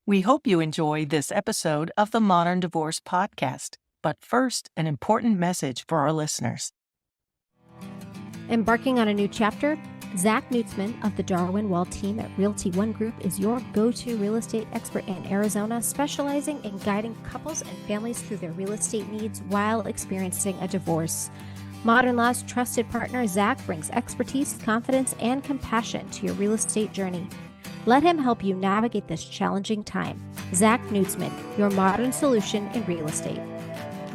We hope you enjoy this episode of the Modern Divorce Podcast. But first, an important message for our listeners. Embarking on a new chapter? Zach Nutzman of the Darwin Wall team at Realty One Group is your go-to real estate expert in Arizona, specializing in guiding couples and families through their real estate needs while experiencing a divorce. Modern Law's trusted partner, Zach, brings expertise, confidence, and compassion to your real estate journey. Let him help you navigate this challenging time. Zach Nutzman, your modern solution in real estate.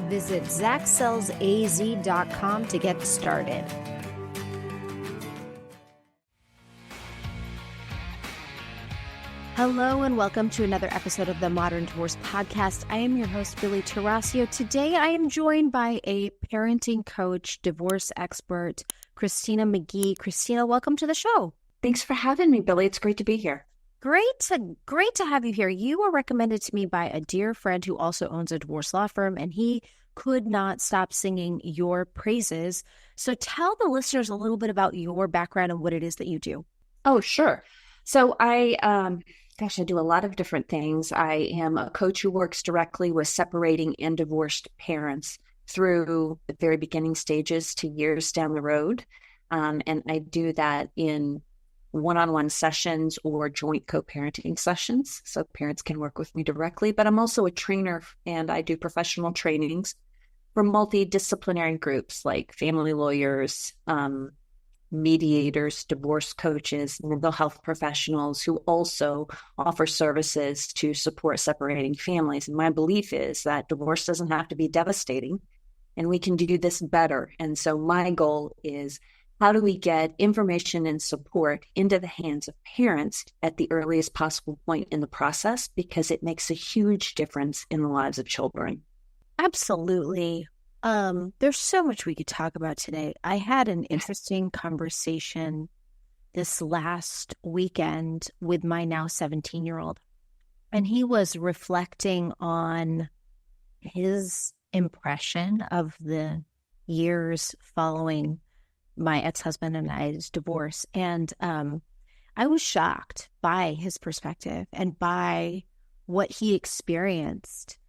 Visit ZachSellsAZ.com to get started. Hello and welcome to another episode of the Modern Divorce Podcast. I am your host, Billie Tarascio. Today I am joined by a parenting coach, divorce expert, Christina McGhee. Christina, welcome to the show. Thanks for having me, Billie. It's great to be here. Great to have you here. You were recommended to me by a dear friend who also owns a divorce law firm, and he could not stop singing your praises. So tell the listeners a little bit about your background and what it is that you do. Oh, sure. So I do a lot of different things. I am a coach who works directly with separating and divorced parents through the very beginning stages to years down the road. And I do that in one-on-one sessions or joint co-parenting sessions. So parents can work with me directly, but I'm also a trainer and I do professional trainings for multidisciplinary groups like family lawyers, mediators, divorce coaches, mental health professionals who also offer services to support separating families. And my belief is that divorce doesn't have to be devastating and we can do this better. And so my goal is, how do we get information and support into the hands of parents at the earliest possible point in the process? Because it makes a huge difference in the lives of children. Absolutely. There's so much we could talk about today. I had an interesting conversation this last weekend with my now 17-year-old, and he was reflecting on his impression of the years following my ex-husband and I's divorce. And I was shocked by his perspective and by what he experienced,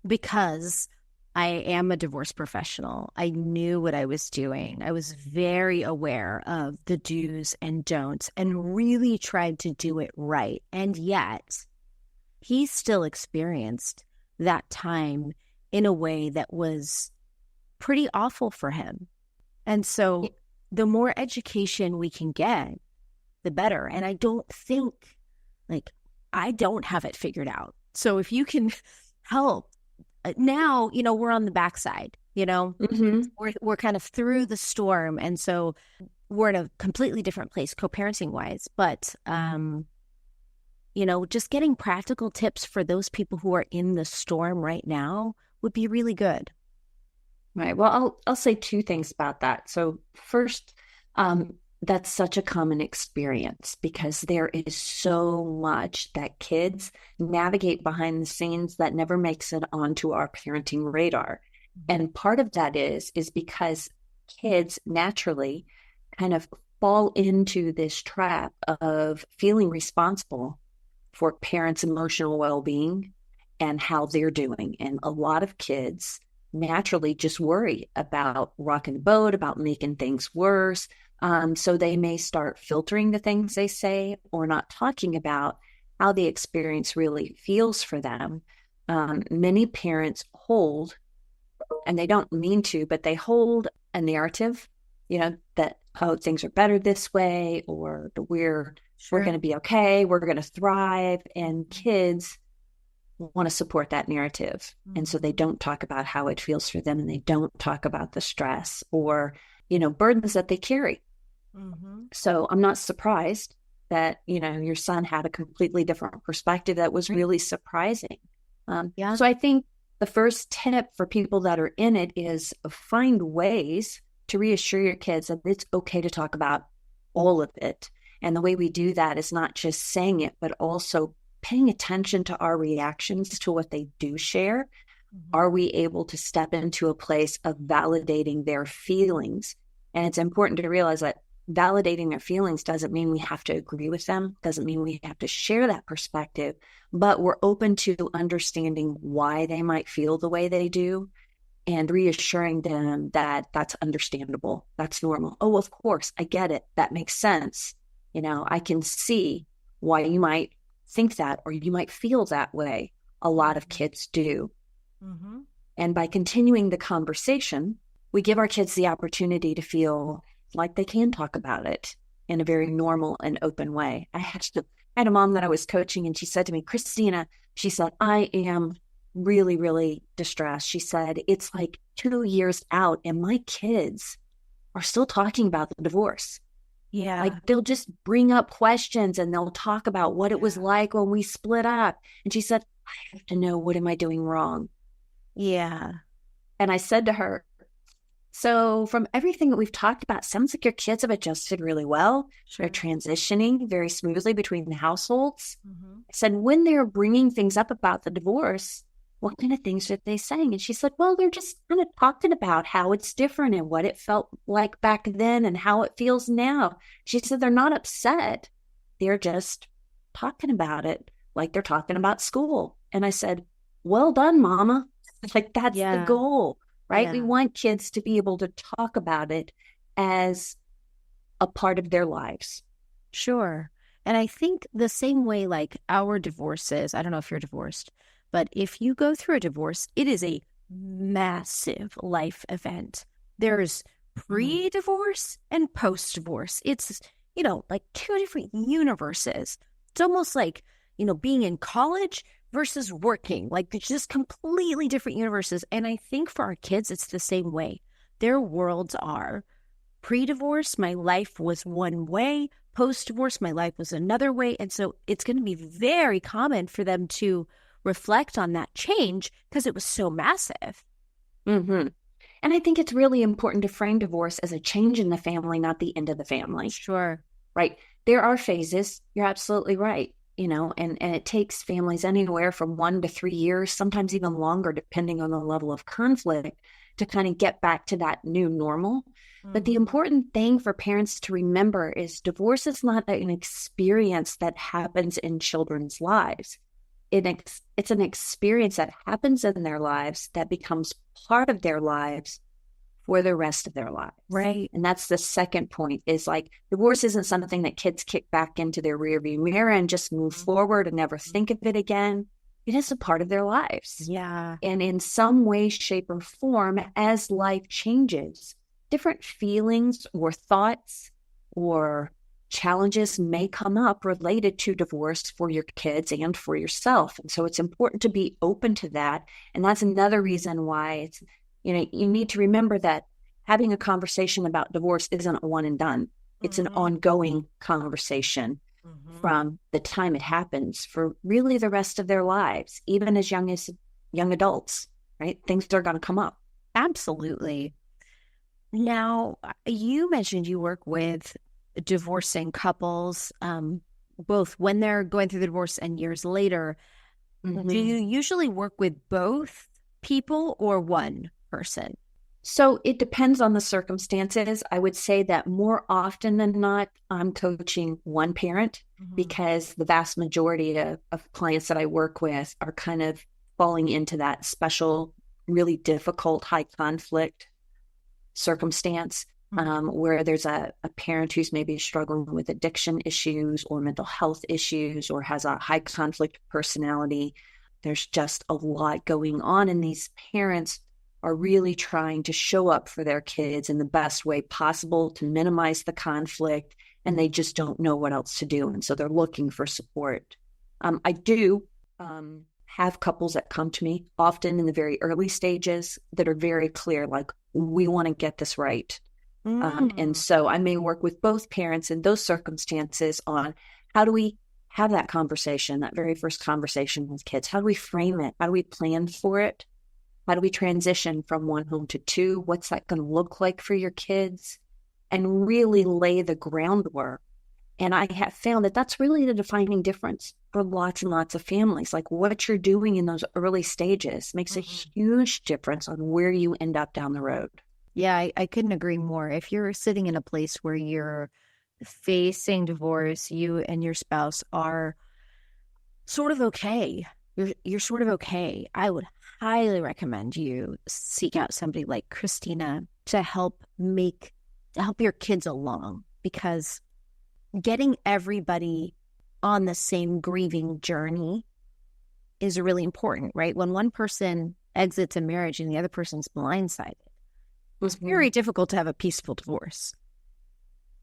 because I am a divorce professional. I knew what I was doing. I was very aware of the do's and don'ts and really tried to do it right. And yet he still experienced that time in a way that was pretty awful for him. And so the more education we can get, the better. And I don't think, I don't have it figured out. So if you can help, now, we're on the backside, Mm-hmm. we're kind of through the storm. And so we're in a completely different place co-parenting wise, but, just getting practical tips for those people who are in the storm right now would be really good. Right. Well, I'll say two things about that. So first, that's such a common experience because there is so much that kids navigate behind the scenes that never makes it onto our parenting radar. And part of that is because kids naturally kind of fall into this trap of feeling responsible for parents' emotional well-being and how they're doing. And a lot of kids naturally just worry about rocking the boat, about making things worse. So they may start filtering the things they say or not talking about how the experience really feels for them. Many parents hold, and they don't mean to, but they hold a narrative, that, things are better this way, or we're going to be okay, we're going to thrive. And kids want to support that narrative. Mm-hmm. And so they don't talk about how it feels for them, and they don't talk about the stress or, burdens that they carry. Mm-hmm. So I'm not surprised that, your son had a completely different perspective that was really surprising. So I think the first tip for people that are in it is find ways to reassure your kids that it's okay to talk about all of it. And the way we do that is not just saying it, but also paying attention to our reactions to what they do share. Mm-hmm. Are we able to step into a place of validating their feelings? And it's important to realize that validating their feelings doesn't mean we have to agree with them, doesn't mean we have to share that perspective, but we're open to understanding why they might feel the way they do and reassuring them that that's understandable, that's normal. Oh, of course, I get it. That makes sense. I can see why you might think that or you might feel that way. A lot of kids do. Mm-hmm. And by continuing the conversation, we give our kids the opportunity to feel like they can talk about it in a very normal and open way. I had a mom that I was coaching, and she said to me, Christina, she said, I am really, really distressed. She said, it's like 2 years out and my kids are still talking about the divorce. Yeah. Like they'll just bring up questions and they'll talk about what it was like when we split up. And she said, I have to know, what am I doing wrong? Yeah. And I said to her, so from everything that we've talked about, sounds like your kids have adjusted really well. Sure. They're transitioning very smoothly between the households. Mm-hmm. I said, when they're bringing things up about the divorce, what kind of things are they saying? And she said, well, they're just kind of talking about how it's different and what it felt like back then and how it feels now. She said, they're not upset. They're just talking about it like they're talking about school. And I said, well done, Mama. Like that's the goal, right? Yeah. We want kids to be able to talk about it as a part of their lives. Sure. And I think the same way, like our divorces, I don't know if you're divorced, but if you go through a divorce, it is a massive life event. There's pre-divorce and post-divorce. It's, like 2 different universes. It's almost like, being in college versus working, like it's just completely different universes. And I think for our kids, it's the same way. Their worlds are pre-divorce, my life was one way. Post-divorce, my life was another way. And so it's going to be very common for them to reflect on that change because it was so massive. Mm-hmm. And I think it's really important to frame divorce as a change in the family, not the end of the family. Sure. Right. There are phases. You're absolutely right. And it takes families anywhere from 1 to 3 years, sometimes even longer, depending on the level of conflict, to kind of get back to that new normal. Mm-hmm. But the important thing for parents to remember is divorce is not an experience that happens in children's lives. It's an experience that happens in their lives that becomes part of their lives for the rest of their lives. Right. And that's the second point, is like divorce isn't something that kids kick back into their rearview mirror and just move forward and never think of it again. It is a part of their lives. Yeah. And in some way, shape, or form, as life changes, different feelings or thoughts or challenges may come up related to divorce for your kids and for yourself. And so it's important to be open to that. And that's another reason why it's, you need to remember that having a conversation about divorce isn't a one and done. It's an ongoing conversation from the time it happens for really the rest of their lives, even as young adults, right? Things are going to come up. Absolutely. Now, you mentioned you work with divorcing couples, both when they're going through the divorce and years later. Mm-hmm. Do you usually work with both people or one person? So it depends on the circumstances. I would say that more often than not, I'm coaching one parent because the vast majority of clients that I work with are kind of falling into that special, really difficult, high conflict circumstance where there's a parent who's maybe struggling with addiction issues or mental health issues or has a high conflict personality. There's just a lot going on, and these parents are really trying to show up for their kids in the best way possible to minimize the conflict, and they just don't know what else to do. And so they're looking for support. I do have couples that come to me often in the very early stages that are very clear, like, we want to get this right. And so I may work with both parents in those circumstances on how do we have that conversation, that very first conversation with kids? How do we frame it? How do we plan for it? How do we transition from one home to two? What's that going to look like for your kids? And really lay the groundwork. And I have found that that's really the defining difference for lots and lots of families. Like what you're doing in those early stages makes a huge difference on where you end up down the road. Yeah, I couldn't agree more. If you're sitting in a place where you're facing divorce, you and your spouse are sort of okay. You're sort of okay. I would highly recommend you seek out somebody like Christina to help your kids along, because getting everybody on the same grieving journey is really important, right? When one person exits a marriage and the other person's blindsided, it's very difficult to have a peaceful divorce.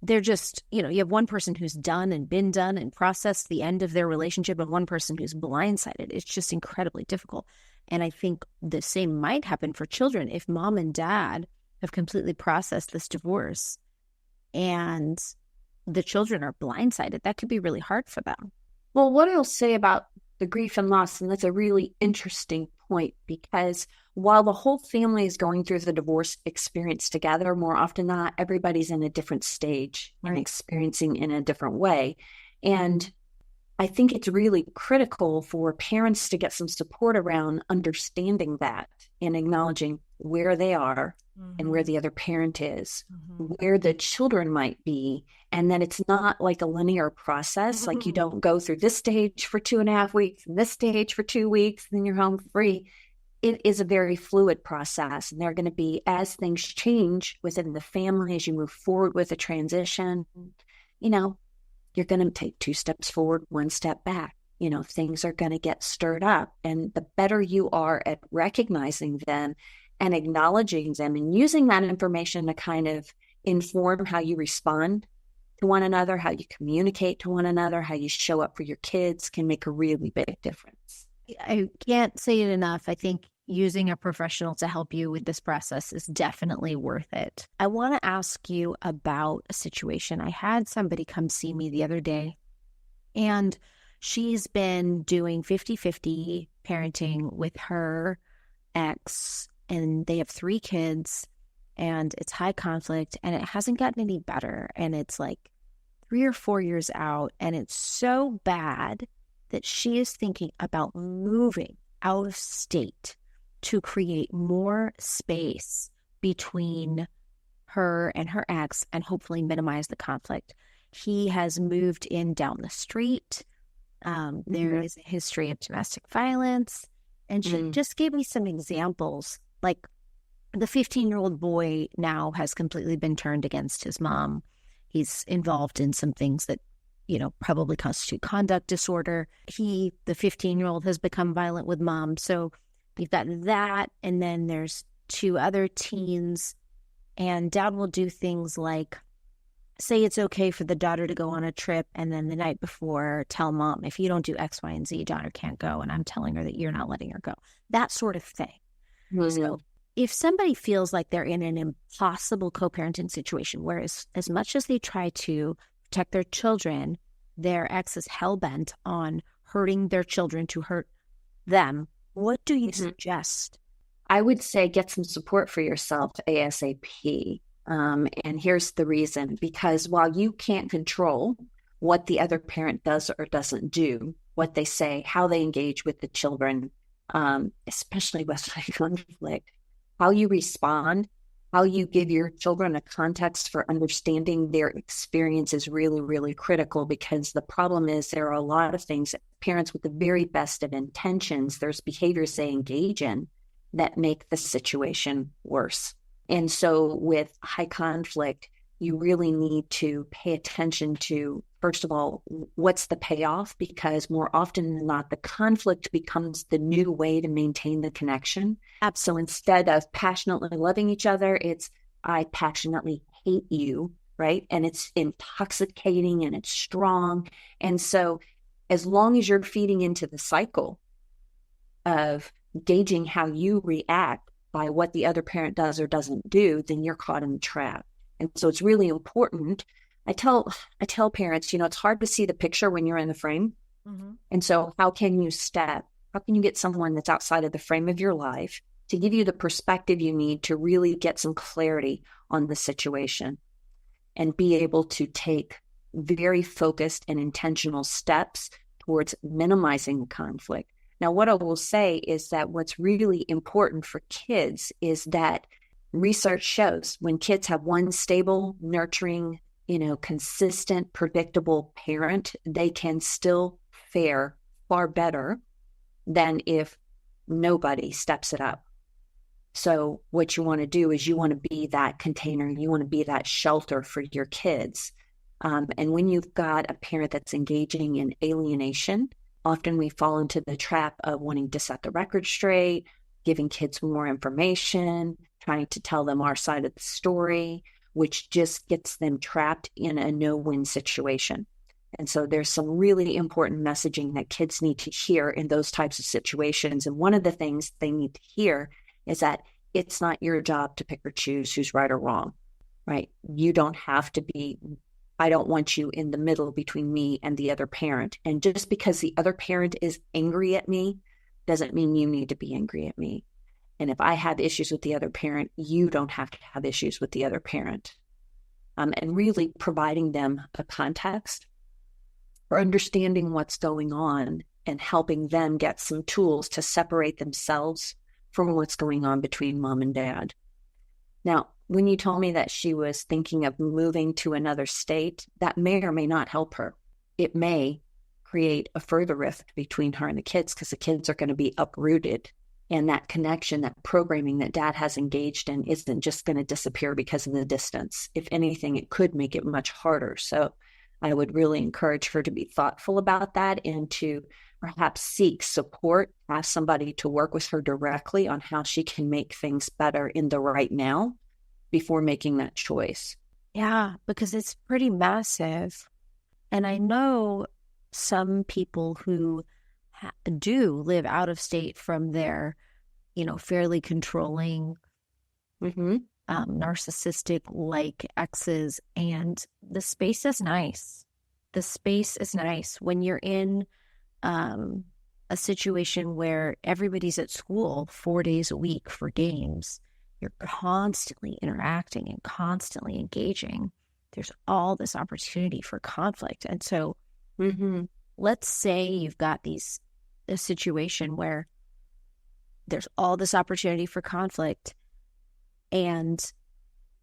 They're just, you have one person who's done and been done and processed the end of their relationship and one person who's blindsided. It's just incredibly difficult. And I think the same might happen for children if mom and dad have completely processed this divorce and the children are blindsided. That could be really hard for them. Well, what I'll say about the grief and loss, and that's a really interesting point, because while the whole family is going through the divorce experience together, more often than not, everybody's in a different stage and experiencing in a different way. And I think it's really critical for parents to get some support around understanding that and acknowledging where they are and where the other parent is, where the children might be, and that it's not like a linear process. Like you don't go through this stage for 2.5 weeks and this stage for 2 weeks, and then you're home free. It is a very fluid process, and they're going to be, as things change within the family, as you move forward with a transition, you're going to take 2 steps forward, 1 step back. Things are going to get stirred up. And the better you are at recognizing them and acknowledging them and using that information to kind of inform how you respond to one another, how you communicate to one another, how you show up for your kids can make a really big difference. I can't say it enough. I think using a professional to help you with this process is definitely worth it. I want to ask you about a situation. I had somebody come see me the other day, and she's been doing 50-50 parenting with her ex, and they have 3 kids, and it's high conflict, and it hasn't gotten any better. And it's like 3 or 4 years out, and it's so bad that she is thinking about moving out of state to create more space between her and her ex and hopefully minimize the conflict. He has moved in down the street. There is a history of domestic violence. And she just gave me some examples. Like the 15-year-old boy now has completely been turned against his mom. He's involved in some things that probably constitute conduct disorder. The 15-year-old, has become violent with mom. So you've got that. And then there's 2 other teens. And dad will do things like say it's okay for the daughter to go on a trip. And then the night before, tell mom, if you don't do X, Y, and Z, daughter can't go. And I'm telling her that you're not letting her go. That sort of thing. So if somebody feels like they're in an impossible co-parenting situation, where as much as they try to protect their children, their ex is hell-bent on hurting their children to hurt them, what do you suggest? I would say get some support for yourself ASAP. And here's the reason. Because while you can't control what the other parent does or doesn't do, what they say, how they engage with the children, especially with high conflict, how you respond, how you give your children a context for understanding their experience is really, really critical. Because the problem is there are a lot of things, parents with the very best of intentions, there's behaviors they engage in that make the situation worse. And so with high conflict, you really need to pay attention to, first of all, what's the payoff? Because more often than not, the conflict becomes the new way to maintain the connection. So instead of passionately loving each other, it's I passionately hate you, right? And it's intoxicating and it's strong. And so as long as you're feeding into the cycle of gauging how you react by what the other parent does or doesn't do, then you're caught in the trap. And so it's really important. I tell parents, it's hard to see the picture when you're in the frame. And so how can you get someone that's outside of the frame of your life to give you the perspective you need to really get some clarity on the situation and be able to take very focused and intentional steps towards minimizing the conflict? Now, what I will say is that what's really important for kids is that research shows when kids have one stable, nurturing, consistent, predictable parent, they can still fare far better than if nobody steps it up. So what you want to do is you want to be that container. You want to be that shelter for your kids. And when you've got a parent that's engaging in alienation, often we fall into the trap of wanting to set the record straight, giving kids more information, trying to tell them our side of the story, which just gets them trapped in a no-win situation. And so there's some really important messaging that kids need to hear in those types of situations. And one of the things they need to hear is that it's not your job to pick or choose who's right or wrong, right? You don't have to be, I don't want you in the middle between me and the other parent. And just because the other parent is angry at me doesn't mean you need to be angry at me. And if I have issues with the other parent, you don't have to have issues with the other parent. And really providing them a context for understanding what's going on and helping them get some tools to separate themselves from what's going on between mom and dad. Now, when you told me that she was thinking of moving to another state, that may or may not help her. It may create a further rift between her and the kids because the kids are going to be uprooted. And that connection, that programming that dad has engaged in isn't just going to disappear because of the distance. If anything, it could make it much harder. So I would really encourage her to be thoughtful about that and to perhaps seek support, ask somebody to work with her directly on how she can make things better in the right now before making that choice. Yeah, because it's pretty massive. And I know some people who do live out of state from their, fairly controlling, narcissistic-like exes, and the space is nice. The space is nice when you're in a situation where everybody's at school 4 days a week for games. You're constantly interacting and constantly engaging. There's all this opportunity for conflict. And so let's say you've got a situation where there's all this opportunity for conflict. And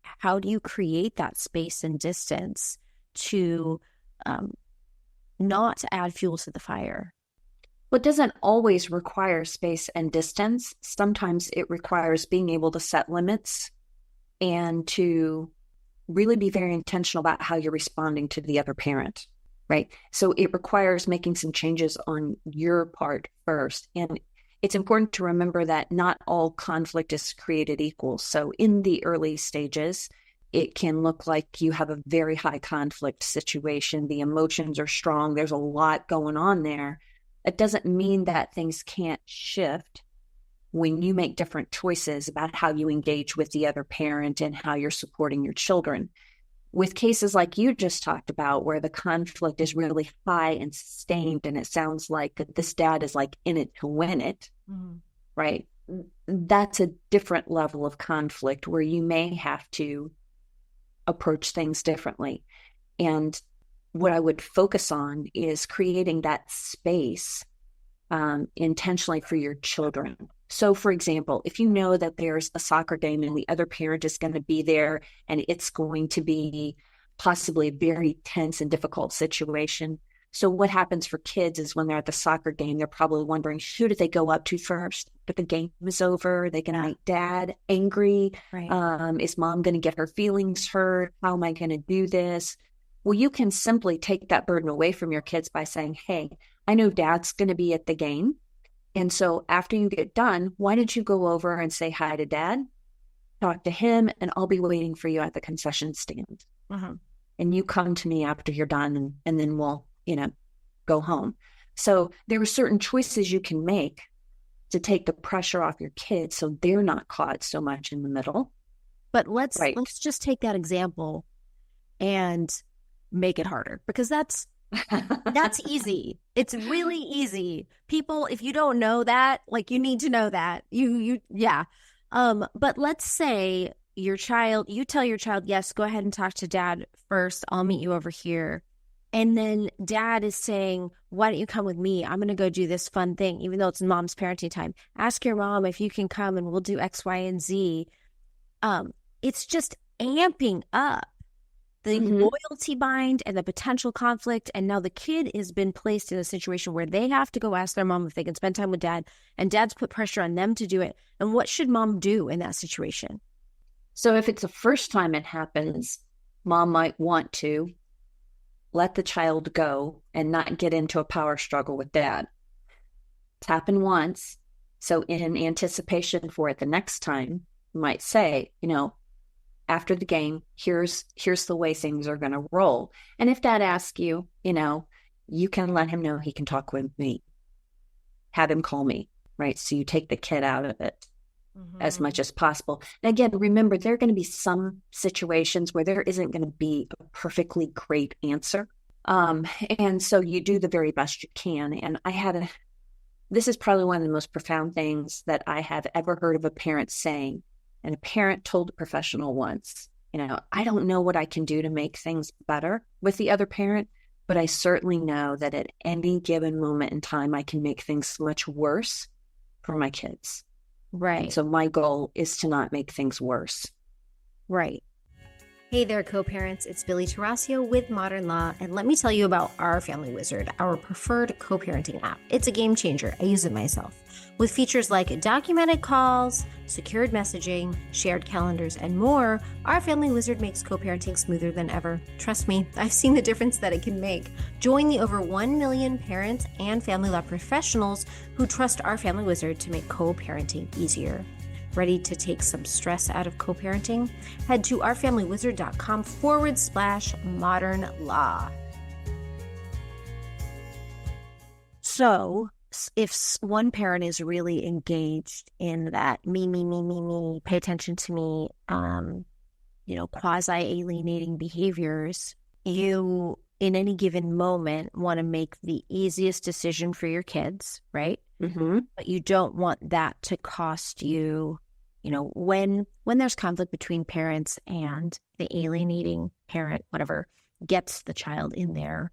how do you create that space and distance to not add fuel to the fire? Well, it doesn't always require space and distance. Sometimes it requires being able to set limits and to really be very intentional about how you're responding to the other parent, right? So it requires making some changes on your part first. And it's important to remember that not all conflict is created equal. So in the early stages, it can look like you have a very high conflict situation. The emotions are strong. There's a lot going on there. It doesn't mean that things can't shift when you make different choices about how you engage with the other parent and how you're supporting your children. With cases like you just talked about, where the conflict is really high and sustained, and it sounds like this dad is like in it to win it, right? That's a different level of conflict where you may have to approach things differently. And what I would focus on is creating that space intentionally for your children. So, for example, if you know that there's a soccer game and the other parent is going to be there and it's going to be possibly a very tense and difficult situation. So what happens for kids is when they're at the soccer game, they're probably wondering, who do they go up to first? But the game is over. Are they going to make dad angry? Right. Is mom going to get her feelings hurt? How am I going to do this? Well, you can simply take that burden away from your kids by saying, hey, I know dad's going to be at the game. And so after you get done, why don't you go over and say hi to dad, talk to him, and I'll be waiting for you at the concession stand. And you come to me after you're done, and then we'll, go home. So there are certain choices you can make to take the pressure off your kids so they're not caught so much in the middle. But let's just take that example and make it harder, because that's easy. It's really easy. People, if you don't know that, you need to know that. Yeah. But let's say you tell your child, yes, go ahead and talk to dad first. I'll meet you over here. And then dad is saying, why don't you come with me? I'm going to go do this fun thing, even though it's mom's parenting time. Ask your mom if you can come and we'll do X, Y, and Z. it's just amping up the loyalty bind and the potential conflict. And now the kid has been placed in a situation where they have to go ask their mom if they can spend time with dad, and dad's put pressure on them to do it. And what should mom do in that situation? So if it's the first time it happens, mom might want to let the child go and not get into a power struggle with dad. It's happened once. So in anticipation for it the next time, you might say, after the game, here's the way things are going to roll. And if dad asks you, you can let him know he can talk with me. Have him call me, right? So you take the kid out of it as much as possible. And again, remember, there are going to be some situations where there isn't going to be a perfectly great answer. And so you do the very best you can. And this is probably one of the most profound things that I have ever heard of a parent saying. And a parent told a professional once, I don't know what I can do to make things better with the other parent, but I certainly know that at any given moment in time, I can make things much worse for my kids. Right. And so my goal is to not make things worse. Right. Hey there, co-parents. It's Billie Tarascio with Modern Law, and let me tell you about our Family Wizard, our preferred co-parenting app. It's a game changer. I use it myself. With features like documented calls, secured messaging, shared calendars, and more, our Family Wizard makes co-parenting smoother than ever. Trust me, I've seen the difference that it can make. Join the over 1 million parents and family law professionals who trust our Family Wizard to make co-parenting easier. Ready to take some stress out of co-parenting? Head to ourfamilywizard.com/modern law. So if one parent is really engaged in that me, pay attention to me, quasi-alienating behaviors, you, in any given moment, want to make the easiest decision for your kids, right? Mm-hmm. But you don't want that to cost you, when there's conflict between parents and the alienating parent, whatever, gets the child in their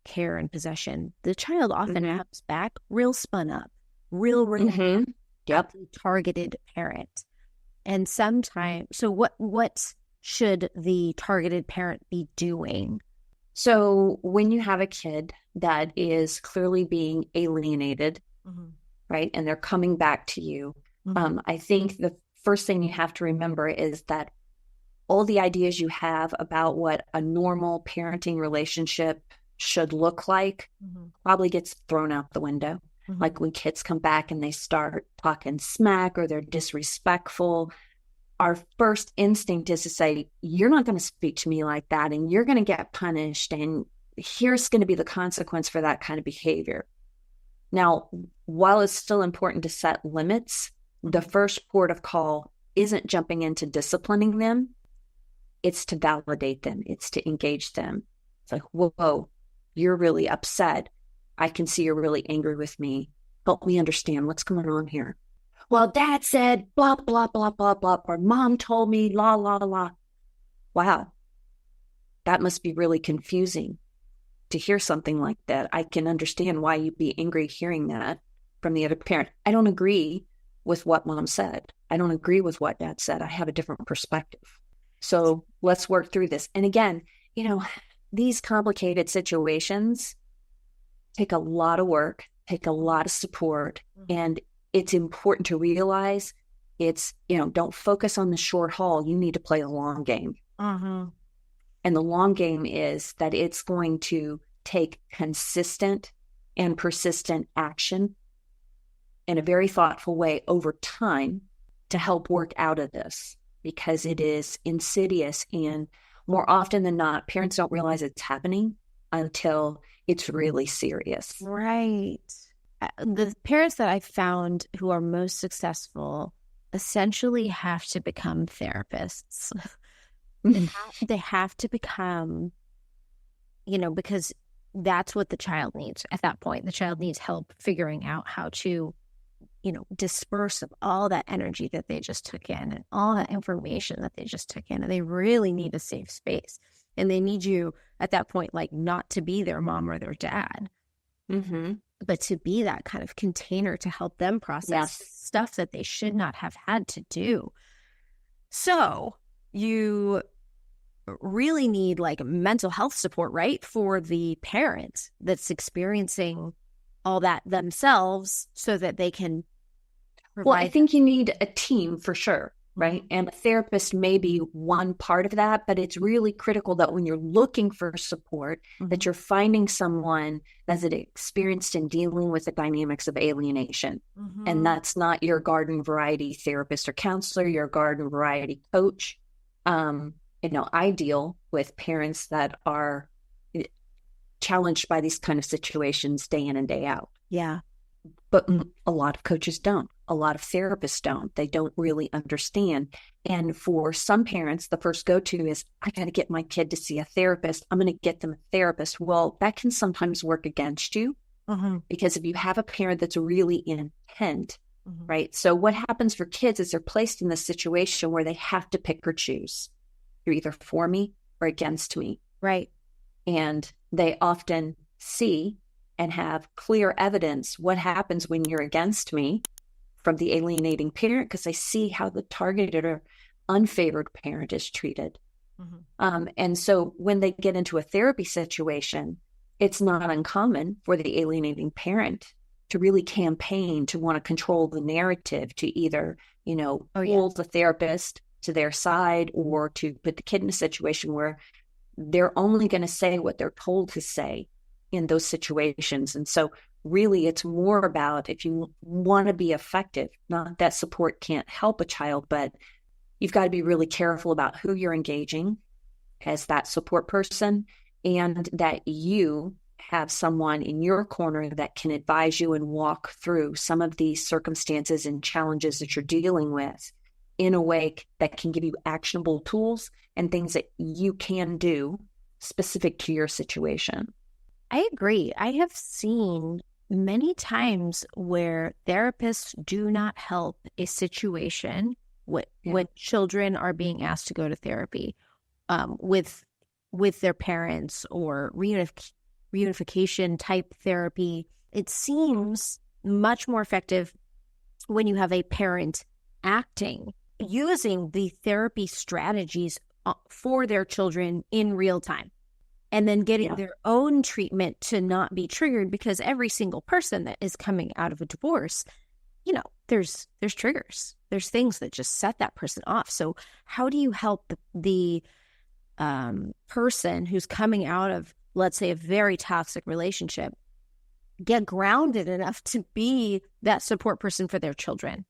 care and possession, the child often comes back real spun up, real Yep. targeted parent. And sometimes, so what should the targeted parent be doing? So when you have a kid that is clearly being alienated, right, and they're coming back to you, I think the first thing you have to remember is that all the ideas you have about what a normal parenting relationship should look like probably gets thrown out the window. Like when kids come back and they start talking smack or they're disrespectful, our first instinct is to say, you're not going to speak to me like that, and you're going to get punished, and here's going to be the consequence for that kind of behavior. Now, while it's still important to set limits, the first port of call isn't jumping into disciplining them. It's to validate them. It's to engage them. It's like, whoa, you're really upset. I can see you're really angry with me. Help me understand what's going on here. Well, dad said blah, blah, blah, blah, blah, or mom told me la, la, la. Wow. That must be really confusing to hear something like that. I can understand why you'd be angry hearing that from the other parent. I don't agree with what mom said. I don't agree with what dad said. I have a different perspective. So let's work through this. And again, these complicated situations take a lot of work, take a lot of support, and it's important to realize don't focus on the short haul. You need to play a long game. And the long game is that it's going to take consistent and persistent action in a very thoughtful way over time to help work out of this, because it is insidious. And more often than not, parents don't realize it's happening until it's really serious. Right. The parents that I've found who are most successful essentially have to become therapists. They have to become, because that's what the child needs at that point. The child needs help figuring out how to, disperse of all that energy that they just took in and all that information that they just took in. And they really need a safe space. And they need you at that point, like, not to be their mom or their dad, but to be that kind of container to help them process stuff that they should not have had to do. So you really need like mental health support, right? For the parent that's experiencing all that themselves so that they can Well, I provide. think you need a team for sure, right? And a therapist may be one part of that, but it's really critical that when you're looking for support, that you're finding someone that's experienced in dealing with the dynamics of alienation. And that's not your garden variety therapist or counselor, your garden variety coach. I deal with parents that are challenged by these kind of situations day in and day out. Yeah. But a lot of coaches don't. A lot of therapists don't. They don't really understand. And for some parents, the first go-to is, I got to get my kid to see a therapist. I'm going to get them a therapist. Well, that can sometimes work against you because if you have a parent that's really intent, right? So what happens for kids is they're placed in this situation where they have to pick or choose. You're either for me or against me. Right. And they often see and have clear evidence what happens when you're against me from the alienating parent, because they see how the targeted or unfavored parent is treated. And so when they get into a therapy situation, it's not uncommon for the alienating parent to really campaign to want to control the narrative, to either, pull the therapist to their side or to put the kid in a situation where they're only going to say what they're told to say in those situations. And so really it's more about, if you want to be effective, not that support can't help a child, but you've got to be really careful about who you're engaging as that support person, and that you have someone in your corner that can advise you and walk through some of these circumstances and challenges that you're dealing with in a way that can give you actionable tools and things that you can do specific to your situation. I agree. I have seen many times where therapists do not help a situation when children are being asked to go to therapy with their parents, or reunification type therapy. It seems much more effective when you have a parent acting, using the therapy strategies for their children in real time, and then getting their own treatment to not be triggered, because every single person that is coming out of a divorce, there's triggers. There's things that just set that person off. So how do you help the person who's coming out of, let's say, a very toxic relationship get grounded enough to be that support person for their children?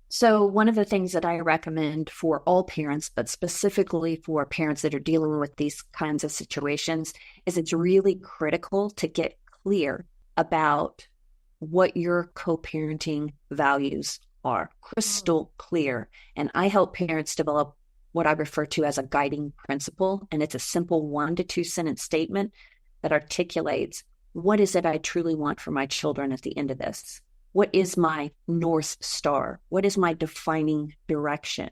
So one of the things that I recommend for all parents, but specifically for parents that are dealing with these kinds of situations, is it's really critical to get clear about what your co-parenting values are, crystal clear. And I help parents develop what I refer to as a guiding principle. And it's a simple 1 to 2 sentence statement that articulates, what is it I truly want for my children at the end of this? What is my North Star? What is my defining direction?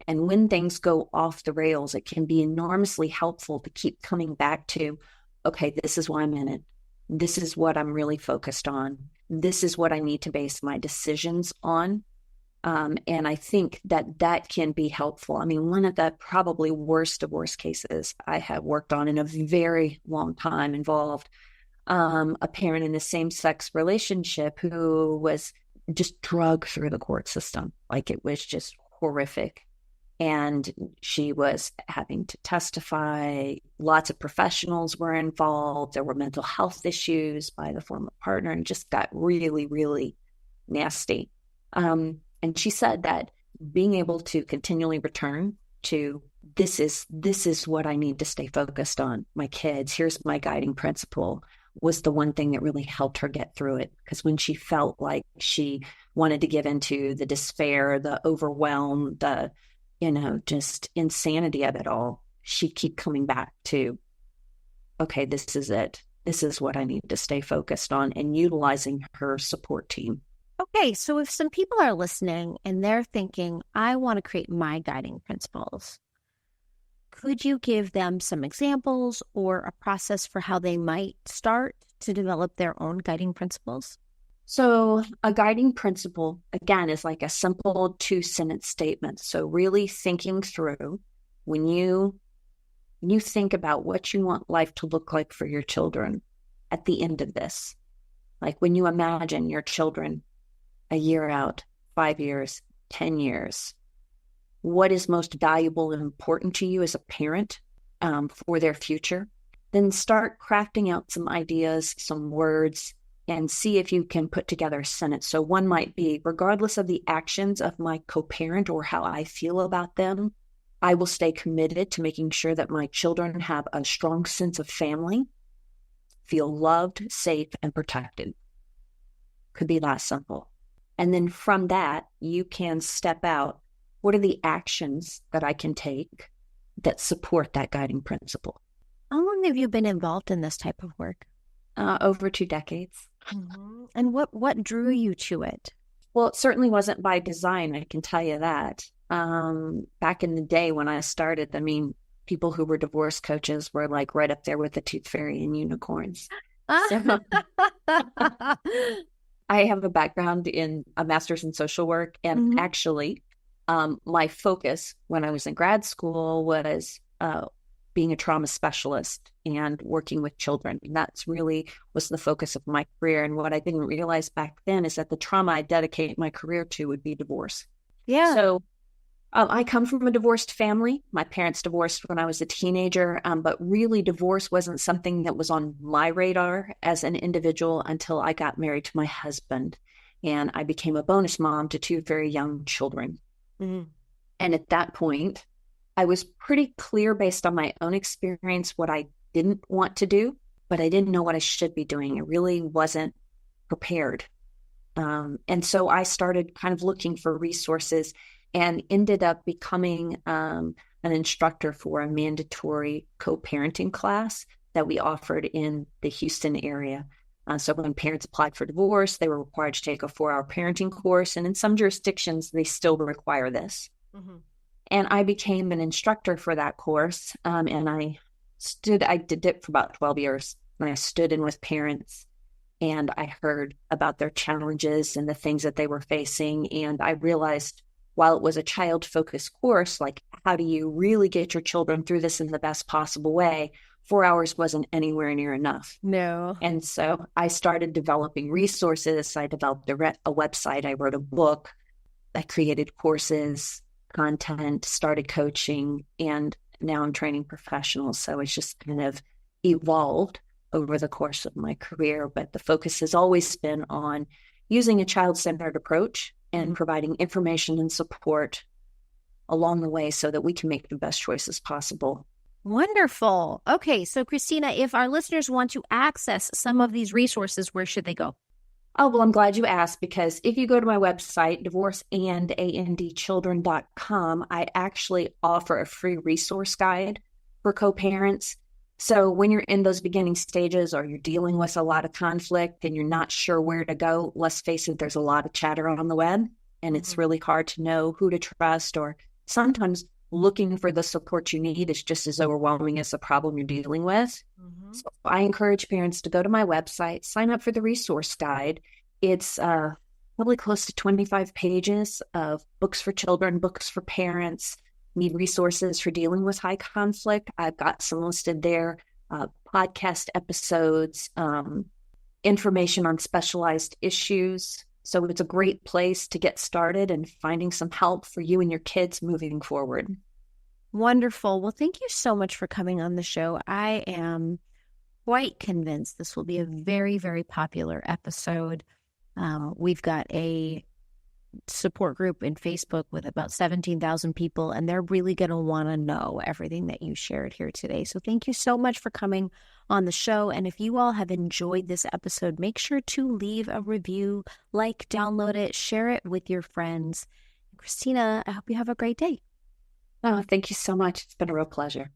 And when things go off the rails, it can be enormously helpful to keep coming back to, okay, this is why I'm in it. This is what I'm really focused on. This is what I need to base my decisions on. And I think that can be helpful. I mean, one of the probably worst divorce cases I have worked on in a very long time involved a parent in a same-sex relationship who was just drugged through the court system. Like, it was just horrific. And she was having to testify. Lots of professionals were involved. There were mental health issues by the former partner, and just got really, really nasty. And she said that being able to continually return to, this is what I need to stay focused on, my kids, here's my guiding principle, was the one thing that really helped her get through it. Because when she felt like she wanted to give into the despair, the overwhelm, the, just insanity of it all, she'd keep coming back to, okay, this is it. This is what I need to stay focused on, and utilizing her support team. Okay, so if some people are listening and they're thinking, I want to create my guiding principles, could you give them some examples or a process for how they might start to develop their own guiding principles? So a guiding principle, again, is like a simple 2-sentence statement. So really thinking through when you think about what you want life to look like for your children at the end of this, like when you imagine your children a year out, 5 years, 10 years, what is most valuable and important to you as a parent for their future, then start crafting out some ideas, some words, and see if you can put together a sentence. So one might be, regardless of the actions of my co-parent or how I feel about them, I will stay committed to making sure that my children have a strong sense of family, feel loved, safe, and protected. Could be that simple. And then from that, you can step out. What are the actions that I can take that support that guiding principle? How long have you been involved in this type of work? Over 2 decades. Mm-hmm. And what drew you to it? Well, it certainly wasn't by design, I can tell you that. Back in the day when I started, I mean, people who were divorce coaches were like right up there with the Tooth Fairy and unicorns. So, I have a background in a master's in social work, and actually, my focus when I was in grad school was being a trauma specialist and working with children. And that's really was the focus of my career. And what I didn't realize back then is that the trauma I dedicate my career to would be divorce. Yeah. So I come from a divorced family. My parents divorced when I was a teenager, but really divorce wasn't something that was on my radar as an individual until I got married to my husband. And I became a bonus mom to 2 very young children. Mm-hmm. And at that point, I was pretty clear based on my own experience what I didn't want to do, but I didn't know what I should be doing. I really wasn't prepared. And so I started kind of looking for resources and ended up becoming an instructor for a mandatory co-parenting class that we offered in the Houston area. So when parents applied for divorce, they were required to take a 4-hour parenting course. And in some jurisdictions, they still require this. Mm-hmm. And I became an instructor for that course. And I did it for about 12 years. And I stood in with parents and I heard about their challenges and the things that they were facing. And I realized while it was a child-focused course, like how do you really get your children through this in the best possible way? 4 hours wasn't anywhere near enough. No. And so I started developing resources. I developed a website. I wrote a book. I created courses, content, started coaching, and now I'm training professionals. So it's just kind of evolved over the course of my career. But the focus has always been on using a child-centered approach and providing information and support along the way so that we can make the best choices possible. Wonderful. Okay, so Christina, if our listeners want to access some of these resources, where should they go? Oh, well, I'm glad you asked, because if you go to my website, divorceandandchildren.com, I actually offer a free resource guide for co-parents. So when you're in those beginning stages or you're dealing with a lot of conflict and you're not sure where to go, let's face it, there's a lot of chatter on the web and it's really hard to know who to trust, or sometimes looking for the support you need is just as overwhelming as the problem you're dealing with. Mm-hmm. So I encourage parents to go to my website, sign up for the resource guide. It's probably close to 25 pages of books for children, books for parents, need resources for dealing with high conflict. I've got some listed there, podcast episodes, information on specialized issues. So it's a great place to get started and finding some help for you and your kids moving forward. Wonderful. Well, thank you so much for coming on the show. I am quite convinced this will be a very, very popular episode. We've got a support group in Facebook with about 17,000 people, and they're really going to want to know everything that you shared here today. So thank you so much for coming on the show. And if you all have enjoyed this episode, make sure to leave a review, download it, share it with your friends. Christina, I hope you have a great day. Oh, thank you so much. It's been a real pleasure.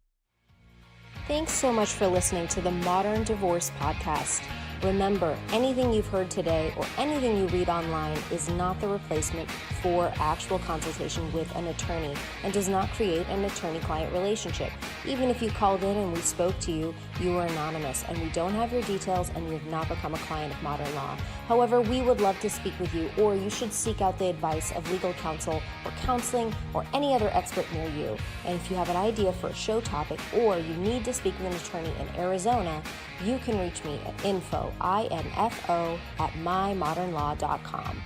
Thanks so much for listening to the Modern Divorce Podcast. Remember, anything you've heard today or anything you read online is not the replacement for actual consultation with an attorney and does not create an attorney-client relationship. Even if you called in and we spoke to you, you were anonymous and we don't have your details and you have not become a client of Modern Law. However, we would love to speak with you, or you should seek out the advice of legal counsel or counseling or any other expert near you. And if you have an idea for a show topic or you need to speak with an attorney in Arizona, you can reach me at info@mymodernlaw.com.